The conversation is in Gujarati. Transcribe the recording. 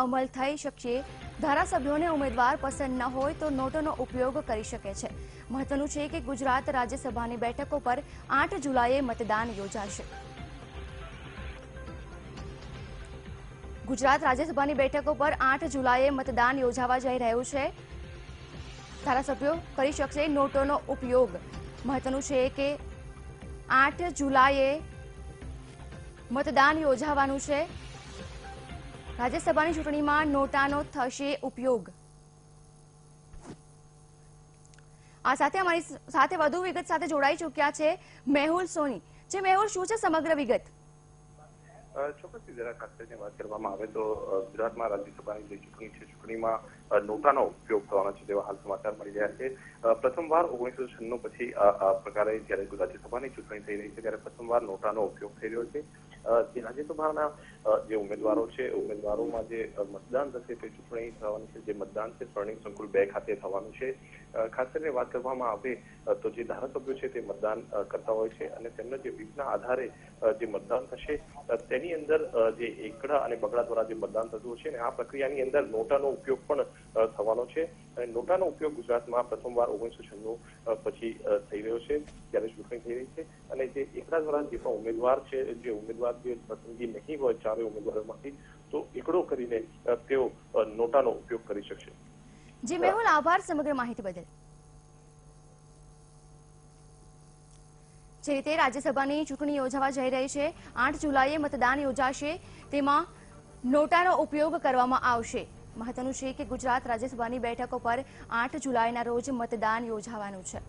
અમલ થઈ શકશે। ધારાસભ્યોને ઉમેદવાર પસંદ ન હોય તો નોટોનો ઉપયોગ કરી શકે છે। મહત્વનું છે કે ગુજરાત રાજ્યસભાની બેઠકો પર 8 જુલાઈએ મતદાન યોજાશે। ગુજરાત રાજ્યસભાની બેઠકો પર 8 જુલાઈએ મતદાન યોજાવા જઈ રહ્યું છે। ધારાસભ્યો કરી શકશે નોટોનો ઉપયોગ। મહત્વનું છે કે 8 જુલાઈએ મતદાન યોજાવાનું છે। રાજ્યસભાની ચૂંટણીમાં નોટાનો થશે ઉપયોગ। આ સાથે અમારી સાથે વધુ વિગત સાથે જોડાઈ ચૂક્યા છે મેહુલ સોની। જે મેહુલ, શું છે સમગ્ર વિગત? ચોક્કસથી જરા ખાસ કરીને વાત કરવામાં આવે તો ગુજરાતમાં રાજ્યસભાની જે ચૂંટણી છે, ચૂંટણીમાં નોટાનો ઉપયોગ થવાનો છે તેવા હાલ સમાચાર મળી રહ્યા છે। પ્રથમવાર 1996 પછી આ પ્રકારે જ્યારે રાજ્યસભાની ચૂંટણી થઈ રહી છે ત્યારે પ્રથમવાર નોટાનો ઉપયોગ થઈ રહ્યો છે। જે રાજ્યસભાના જે ઉમેદવારો છે, ઉમેદવારોમાં જે મતદાન થશે તે ચૂંટણી થવાની છે, જે મતદાન છે સ્વર્ણિમ સંકુલ 2 ખાતે થવાનું છે। ખાસ કરીને વાત કરવામાં આવે તો જે ધારાસભ્યો છે તે મતદાન કરતા હોય છે અને તેમના જે વિપના આધારે જે મતદાન થશે તેની અંદર જે એકડા અને બગડા દ્વારા જે મતદાન થતું છે ને આ પ્રક્રિયાની અંદર નોટાનો ઉપયોગ પણ થવાનો છે। અને નોટાનો ઉપયોગ ગુજરાતમાં પ્રથમવાર 1996 પછી થઈ રહ્યો છે ત્યારે ચૂંટણી થઈ રહી છે અને જે એકડા દ્વારા જે પણ ઉમેદવાર છે, જે ઉમેદવાર જે પસંદગી નહીં હોય ચારે ઉમેદવારોમાંથી, તો એકડો કરીને તેઓ નોટાનો ઉપયોગ કરી શકશે। જી મેહુલ, આભાર સમગ્ર માહિતી બદલ। જે રીતે રાજ્યસભાની ચૂંટણી યોજાવા જઈ રહી છે, 8 જુલાઈએ મતદાન યોજાશે, તેમાં નોટાનો ઉપયોગ કરવામાં આવશે। મહત્વનું છે કે ગુજરાત રાજ્યસભાની બેઠકો પર 8 જુલાઈના રોજ મતદાન યોજાવાનું છે।